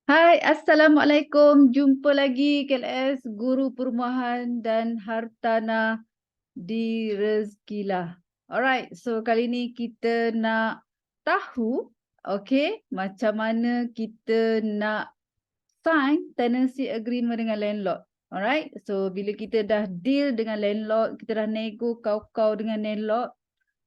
Hai, Assalamualaikum. Jumpa lagi KLS Guru Perumahan dan Hartanah di Rezekilah. Alright, so kali ni kita nak tahu, okay, macam mana kita nak sign tenancy agreement dengan landlord. Alright, so bila kita dah deal dengan landlord, kita dah nego kau-kau dengan landlord,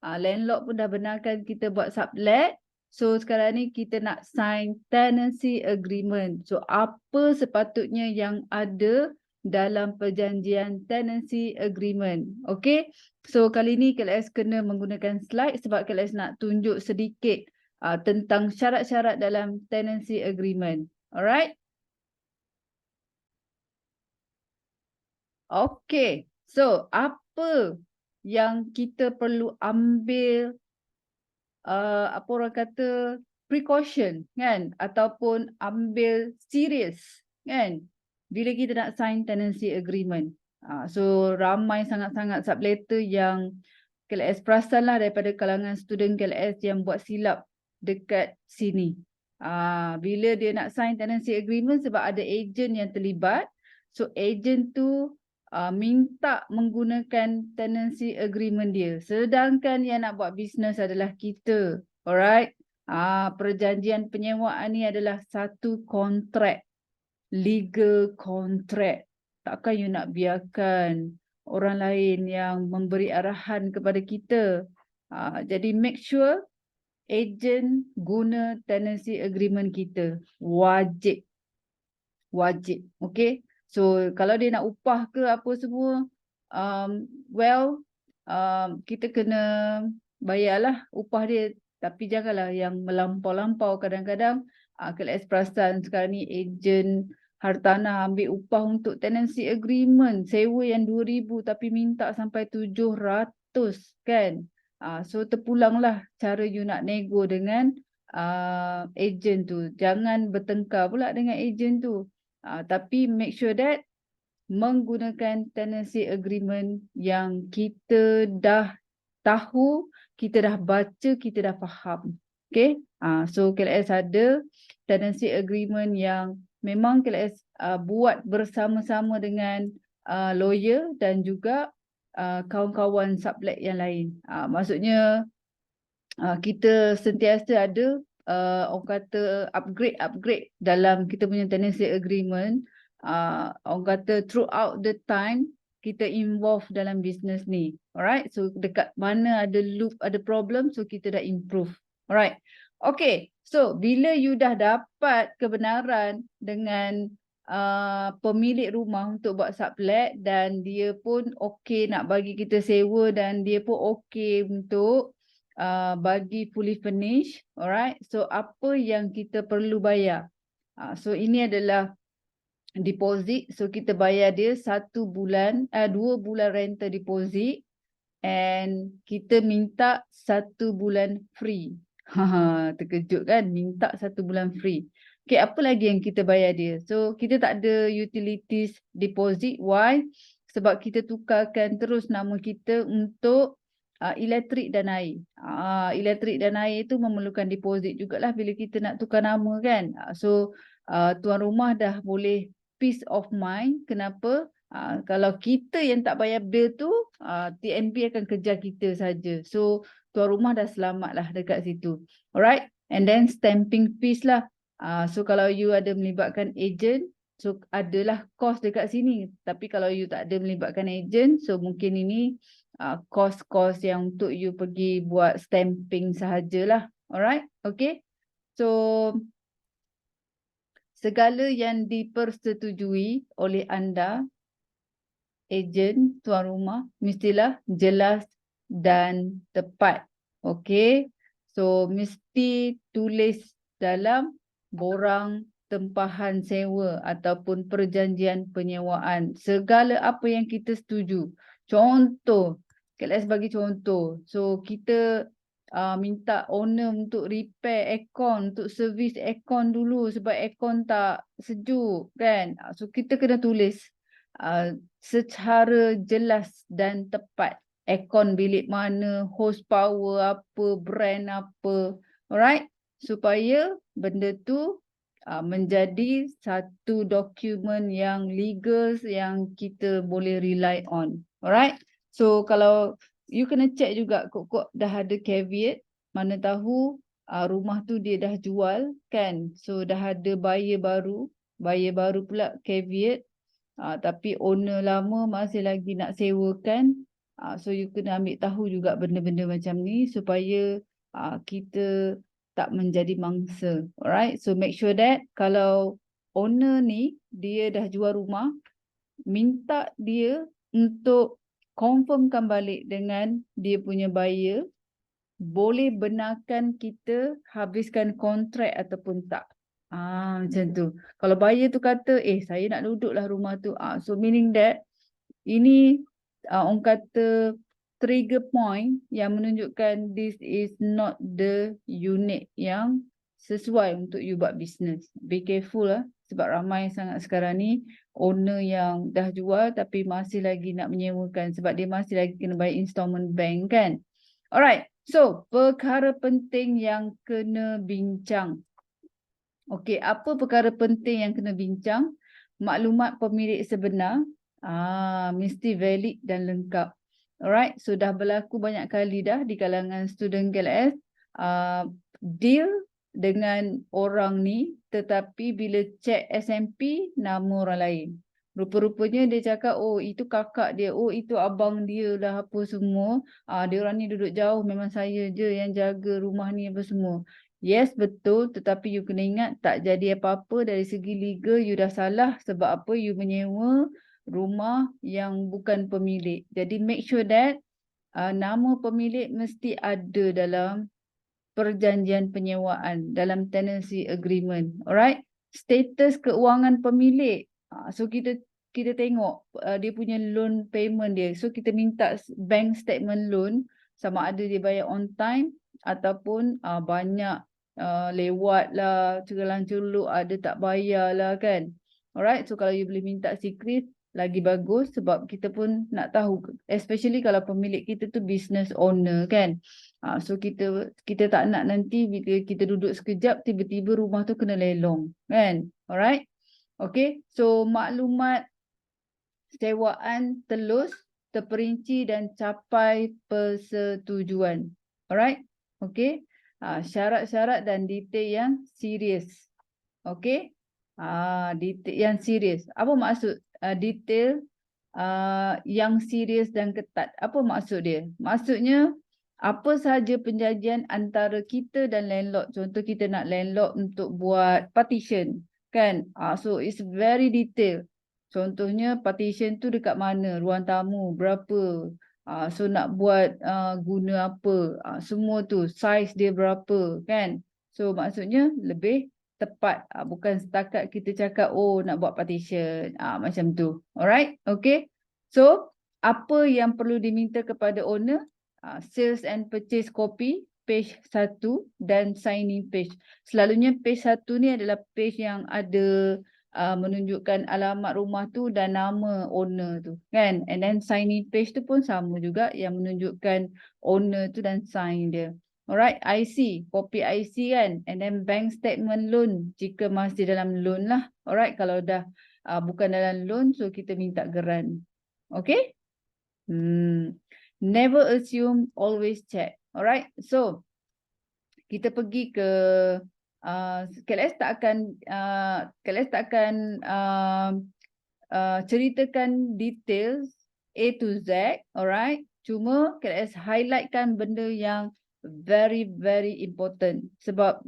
landlord pun dah benarkan kita buat sublet. So sekarang ni kita nak sign tenancy agreement. So apa sepatutnya yang ada dalam perjanjian tenancy agreement. Okay. So kali ni KLS kena menggunakan slide sebab KLS nak tunjuk sedikit tentang syarat-syarat dalam tenancy agreement. Alright. Okay. So apa yang kita perlu ambil apa orang kata precaution kan ataupun ambil serius kan bila kita nak sign tenancy agreement. So ramai sangat-sangat subletter yang KLS perasan lah daripada kalangan student KLS yang buat silap dekat sini. Bila dia nak sign tenancy agreement sebab ada agent yang terlibat. So agent tu minta menggunakan tenancy agreement dia. Sedangkan yang nak buat bisnes adalah kita. Alright. Perjanjian penyewaan ni adalah satu kontrak. Legal contract. Takkan you nak biarkan orang lain yang memberi arahan kepada kita. Jadi make sure agent guna tenancy agreement kita. Wajib. Wajib. Okay. So kalau dia nak upah ke apa semua, kita kena bayarlah upah dia. Tapi janganlah yang melampau-lampau. Kadang-kadang KLS perasan sekarang ni ejen hartanah ambil upah untuk tenancy agreement. Sewa yang 2,000 tapi minta sampai 700 kan. So terpulanglah cara you nak nego dengan ejen tu. Jangan bertengkar pula dengan ejen tu. Tapi make sure that menggunakan tenancy agreement yang kita dah tahu, kita dah baca, kita dah faham. Okay. So KLS ada tenancy agreement yang memang KLS buat bersama-sama dengan lawyer dan juga kawan-kawan sublet yang lain. Maksudnya kita sentiasa ada orang kata upgrade dalam kita punya tenancy agreement. Orang kata throughout the time kita involve dalam business ni. Alright. So dekat mana ada loop, ada problem, so kita dah improve. Alright. Okay. So bila you dah dapat kebenaran dengan pemilik rumah untuk buat sublet dan dia pun okay nak bagi kita sewa dan dia pun okay untuk bagi fully furnished. Alright. So apa yang kita perlu bayar? So ini adalah deposit. So kita bayar dia 2 bulan rental deposit and kita minta 1 bulan free. Terkejut kan? Minta 1 bulan free. Okay, apa lagi yang kita bayar dia? So kita tak ada utilities deposit. Why? Sebab kita tukarkan terus nama kita untuk elektrik dan air. Elektrik dan air itu memerlukan deposit jugalah bila kita nak tukar nama kan. So tuan rumah dah boleh peace of mind. Kenapa? Kalau kita yang tak bayar bil tu, TNB akan kejar kita saja. So tuan rumah dah selamat lah dekat situ. Alright. And then stamping fees lah. So kalau you ada melibatkan agent, so adalah cost dekat sini. Tapi kalau you tak ada melibatkan agent, so mungkin ini cost-cost yang untuk you pergi buat stamping sahajalah. Alright. Okay. So segala yang dipersetujui oleh anda, ejen, tuan rumah, mestilah jelas dan tepat. Okay. So mesti tulis dalam borang tempahan sewa ataupun perjanjian penyewaan. Segala apa yang kita setuju. Contoh, KLS bagi contoh. So kita minta owner untuk repair aircon, untuk servis aircon dulu sebab aircon tak sejuk kan. So kita kena tulis secara jelas dan tepat. Aircon bilik mana, horsepower apa, brand apa. Alright. Supaya benda tu menjadi satu dokumen yang legal yang kita boleh rely on. Alright? So kalau you kena check juga kok dah ada caveat, mana tahu rumah tu dia dah jual kan. So dah ada buyer baru pula caveat. Tapi owner lama masih lagi nak sewakan. So you kena ambil tahu juga benda-benda macam ni supaya kita tak menjadi mangsa. Alright, so make sure that kalau owner ni dia dah jual rumah, minta dia untuk confirmkan balik dengan dia punya buyer, boleh benarkan kita habiskan kontrak ataupun tak. Macam tu. Kalau buyer tu kata, saya nak duduklah rumah tu. So meaning that ini orang kata trigger point yang menunjukkan this is not the unit yang sesuai untuk you buat business. Be careful lah sebab ramai sangat sekarang ni owner yang dah jual tapi masih lagi nak menyewakan sebab dia masih lagi kena bayar installment bank kan. Alright, so perkara penting yang kena bincang. Okey, apa perkara penting yang kena bincang? Maklumat pemilik sebenar mesti valid dan lengkap. Alright, so dah berlaku banyak kali dah di kalangan student KLS deal dengan orang ni tetapi bila check SMP nama orang lain. Rupa-rupanya dia cakap itu kakak dia, itu abang dia lah apa semua. Dia orang ni duduk jauh, memang saya je yang jaga rumah ni apa semua. Yes, betul. Tetapi you kena ingat tak jadi apa-apa dari segi legal you dah salah sebab apa you menyewa rumah yang bukan pemilik. Jadi make sure that nama pemilik mesti ada dalam perjanjian penyewaan, dalam tenancy agreement. Alright? Status keuangan pemilik. So kita tengok dia punya loan payment dia. So kita minta bank statement loan sama ada dia bayar on time ataupun banyak lewat lah, cerulang-ceruluk ada tak bayar lah kan. Alright, so kalau you boleh minta secret lagi bagus sebab kita pun nak tahu, especially kalau pemilik kita tu business owner kan. So kita tak nak nanti bila kita duduk sekejap tiba-tiba rumah tu kena lelong kan. Alright. Okay, so maklumat sewaan telus, terperinci dan capai persetujuan. Alright. Okay. Syarat-syarat dan detail yang serius. Okay. Detail yang serius. Apa maksud detail yang serius dan ketat? Apa maksud dia? Maksudnya apa sahaja perjanjian antara kita dan landlord. Contoh kita nak landlord untuk buat partition kan. So it's very detail. Contohnya partition tu dekat mana, ruang tamu berapa. So nak buat guna apa, semua tu size dia berapa kan. So maksudnya lebih tepat, bukan setakat kita cakap nak buat partition macam tu. Alright, okay. So apa yang perlu diminta kepada owner? Sales and purchase copy page 1 dan signing page. Selalunya page 1 ni adalah page yang ada menunjukkan alamat rumah tu dan nama owner tu kan. And then signing page tu pun sama juga yang menunjukkan owner tu dan sign dia. Alright, IC, copy IC kan. And then bank statement loan jika masih dalam loan lah. Alright, kalau dah bukan dalam loan so kita minta geran. Okay? Never assume, always check. Alright, so kita pergi ke KLS tak akan ceritakan details A to Z, alright. Cuma KLS highlightkan benda yang very very important sebab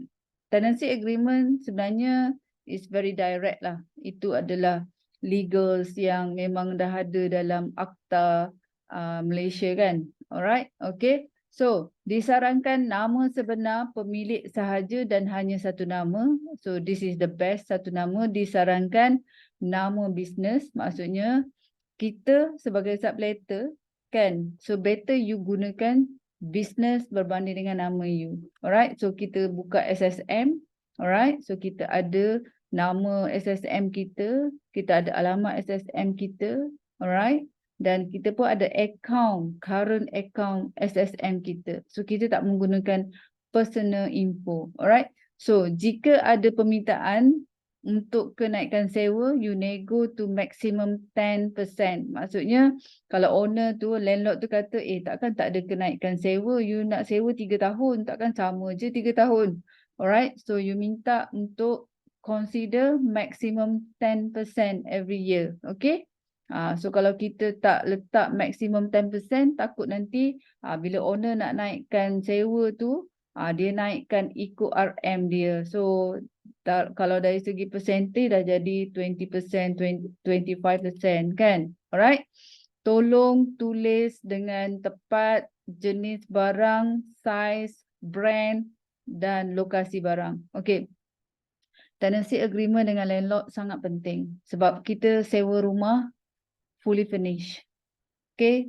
tenancy agreement sebenarnya is very direct lah. Itu adalah legals yang memang dah ada dalam akta Malaysia kan. Alright, okay. So, disarankan nama sebenar pemilik sahaja dan hanya satu nama. So, this is the best, satu nama. Disarankan nama bisnes, maksudnya kita sebagai subletter kan. So, better you gunakan bisnes berbanding dengan nama you. Alright, so kita buka SSM. Alright, so kita ada nama SSM kita ada alamat SSM kita. Alright. Dan kita pun ada account, current account SSM kita. So, kita tak menggunakan personal info. Alright. So, jika ada permintaan untuk kenaikan sewa, you nego to maximum 10%. Maksudnya kalau owner tu, landlord tu kata, takkan tak ada kenaikan sewa, you nak sewa 3 tahun, takkan sama je 3 tahun. Alright, so you minta untuk consider maximum 10% every year. Okay? So kalau kita tak letak maximum 10%, takut nanti bila owner nak naikkan sewa tu, dia naikkan ikut RM dia. So kalau dari segi persentage dah jadi 20%, 25% kan? Alright. Tolong tulis dengan tepat jenis barang, size, brand dan lokasi barang. Okay. Tenancy agreement dengan landlord sangat penting sebab kita sewa rumah fully furnished. Okay.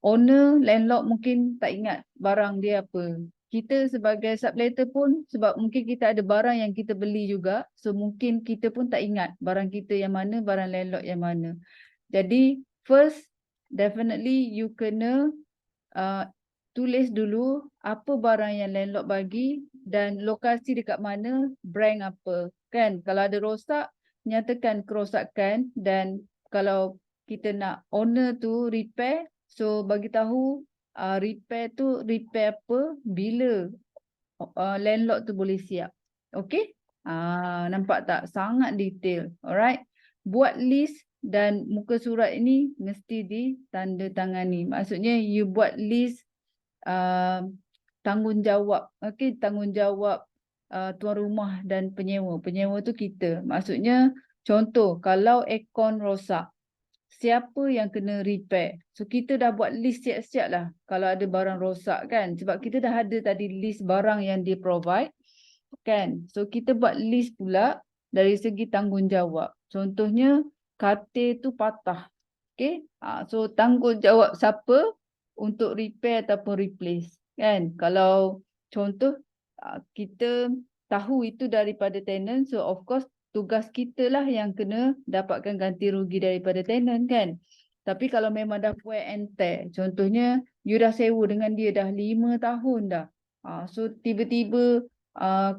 Owner, landlord mungkin tak ingat barang dia apa. Kita sebagai subletter pun sebab mungkin kita ada barang yang kita beli juga. So mungkin kita pun tak ingat barang kita yang mana, barang landlord yang mana. Jadi first, definitely you kena tulis dulu apa barang yang landlord bagi dan lokasi dekat mana, brand apa. Kan kalau ada rosak, nyatakan kerosakan dan kalau kita nak owner tu repair, so bagi tahu repair tu repair apa, bila landlord tu boleh siap. Okay? Nampak tak? Sangat detail. Alright? Buat list dan muka surat ini mesti ditandatangani. Maksudnya you buat list tanggungjawab. Okay? Tanggungjawab tuan rumah dan penyewa. Penyewa tu kita. Maksudnya contoh kalau aircon rosak, siapa yang kena repair? So kita dah buat list siap-siap lah kalau ada barang rosak kan. Sebab kita dah ada tadi list barang yang dia provide kan. So kita buat list pula dari segi tanggungjawab. Contohnya katil tu patah. Okay. So tanggungjawab siapa untuk repair ataupun replace kan. Kalau contoh kita tahu itu daripada tenant, so of course tugas kita lah yang kena dapatkan ganti rugi daripada tenant kan. Tapi kalau memang dah wear and tear, contohnya you dah sewa dengan dia dah 5 tahun dah. So tiba-tiba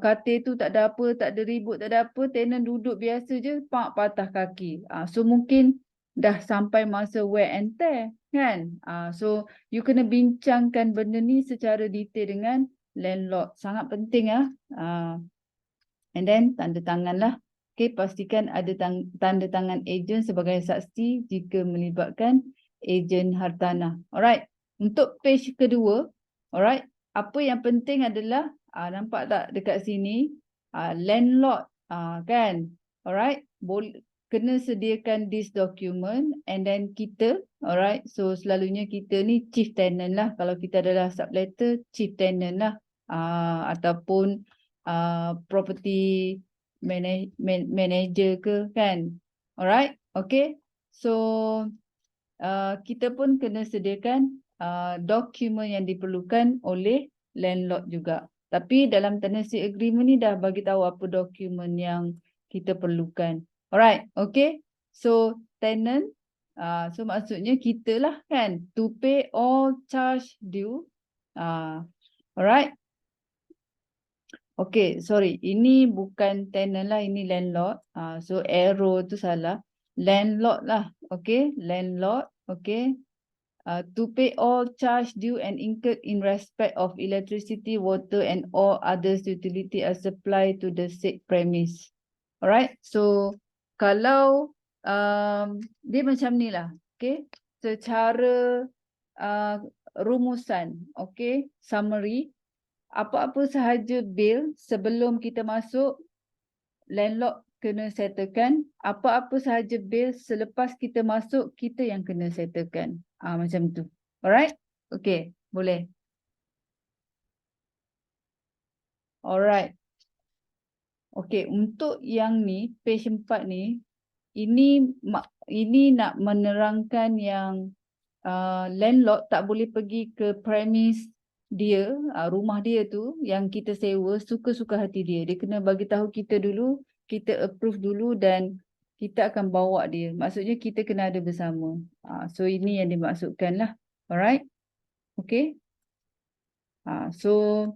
katil tu tak ada apa, tak ada ribut, tak ada apa, tenant duduk biasa je, patah kaki. So mungkin dah sampai masa wear and tear kan. So you kena bincangkan benda ni secara detail dengan landlord. Sangat penting and then tanda tangan lah. Okay, pastikan ada tanda tangan ejen sebagai saksi jika melibatkan ejen hartanah. Alright. Untuk page kedua, alright. Apa yang penting adalah, nampak tak dekat sini, landlord kan. Alright. Kena sediakan this document and then kita, alright. So selalunya kita ni chief tenant lah. Kalau kita adalah subletter, chief tenant lah. Ataupun property manager ke kan. Alright. Okay. So kita pun kena sediakan dokumen yang diperlukan oleh landlord juga. Tapi dalam tenancy agreement ni dah bagi tahu apa dokumen yang kita perlukan. Alright. Okay. So tenant, so maksudnya kita lah kan, to pay all charge due. Alright. Okay, sorry. Ini bukan tenant lah, ini landlord. So arrow tu salah. Landlord lah. Okay, landlord. Okay. To pay all charge due and incurred in respect of electricity, water and all others utility as supplied to the said premise. Alright. So kalau dia macam ni lah. Okay. Secara rumusan. Okay. Summary. Apa-apa sahaja bil sebelum kita masuk, landlord kena settlekan. Apa-apa sahaja bil selepas kita masuk, kita yang kena settlekan. Macam tu. Alright? Okay, boleh. Alright. Okay, untuk yang ni, page 4 ni, ini nak menerangkan yang landlord tak boleh pergi ke premise dia, rumah dia tu yang kita sewa suka-suka hati dia. Dia kena bagi tahu kita dulu, kita approve dulu dan kita akan bawa dia. Maksudnya kita kena ada bersama. So ini yang dimaksudkan lah. Alright? Okay? So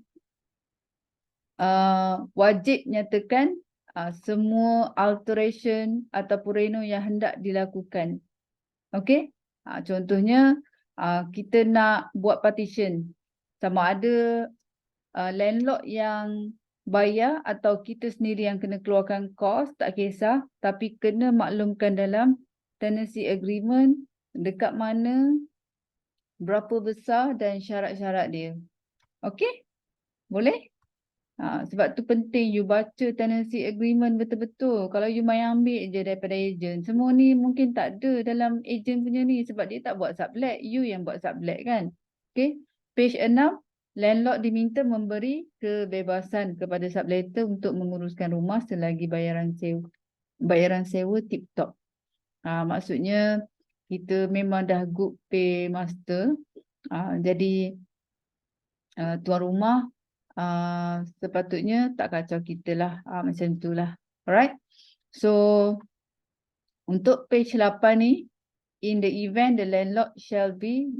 wajib nyatakan semua alteration ataupun reno yang hendak dilakukan. Okey? Contohnya kita nak buat partition. Sama ada landlord yang bayar atau kita sendiri yang kena keluarkan kos, tak kisah. Tapi kena maklumkan dalam tenancy agreement dekat mana, berapa besar dan syarat-syarat dia. Okey? Boleh? Sebab tu penting you baca tenancy agreement betul-betul. Kalau you main ambil je daripada ejen, semua ni mungkin tak ada dalam ejen punya ni sebab dia tak buat sublet, you yang buat sublet kan. Okay, page 6, landlord diminta memberi kebebasan kepada subletter untuk menguruskan rumah selagi bayaran sewa tip-top. Maksudnya kita memang dah good pay master, jadi tuan rumah sepatutnya tak kacau kita lah, macam tu lah. Alright, so untuk page 8 ni, in the event the landlord shall be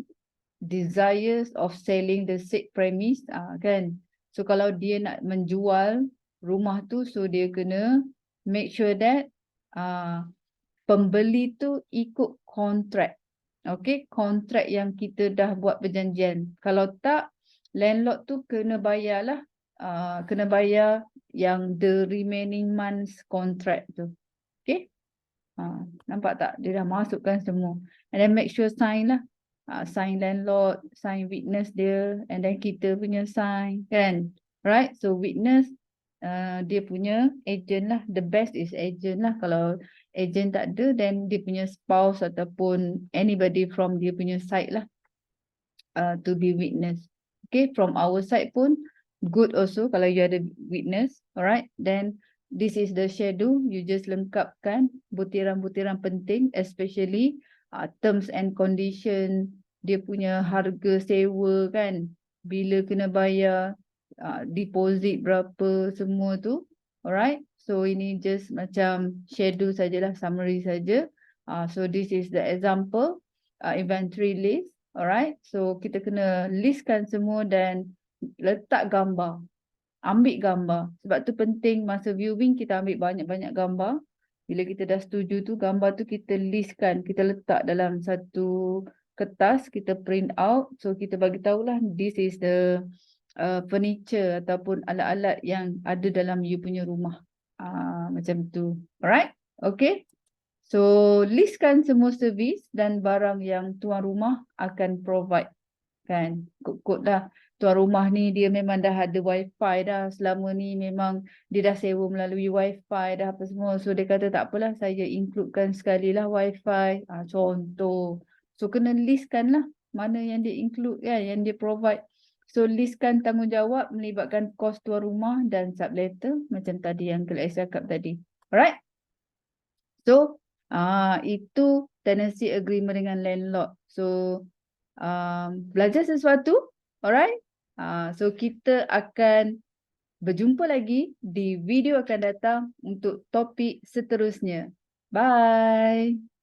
desirous of selling the said premise, kan, so kalau dia nak menjual rumah tu, so dia kena make sure that pembeli tu ikut kontrak. Okay, kontrak yang kita dah buat perjanjian. Kalau tak, landlord tu kena bayar lah, kena bayar yang the remaining months contract tu. Okay, nampak tak? Dia dah masukkan semua. And then make sure sign lah. Sign landlord, sign witness dia, and then kita punya sign, kan? Right, so witness dia punya agent lah. The best is agent lah. Kalau agent tak ada, then dia punya spouse ataupun anybody from dia punya side lah, to be witness. Okay, from our side pun good also kalau you ada witness. Alright, then this is the schedule. You just lengkapkan butiran-butiran penting, especially terms and condition, dia punya harga sewa kan, bila kena bayar, deposit berapa, semua tu. Alright, so ini just macam schedule sajalah, summary saja. So this is the example inventory list. Alright, so kita kena listkan semua dan letak gambar. Ambil gambar. Sebab tu penting masa viewing kita ambil banyak-banyak gambar. Bila kita dah setuju tu, gambar tu kita listkan. Kita letak dalam satu kertas, kita print out. So kita bagi tahulah this is the furniture ataupun alat-alat yang ada dalam you punya rumah. Macam tu. Alright, okay. So listkan semua servis dan barang yang tuan rumah akan provide, kan. Kod-kod lah. Tuan rumah ni dia memang dah ada wifi dah. Selama ni memang dia dah sewa melalui wifi dah apa semua. So dia kata tak apalah, saya includekan sekali lah wifi. Contoh. So kena listkan lah mana yang dia include kan, yang dia provide. So listkan tanggungjawab melibatkan kos tuan rumah dan subletter macam tadi yang Kak cakap tadi. Alright. So itu tenancy agreement dengan landlord. So belajar sesuatu. Alright. So kita akan berjumpa lagi di video akan datang untuk topik seterusnya. Bye.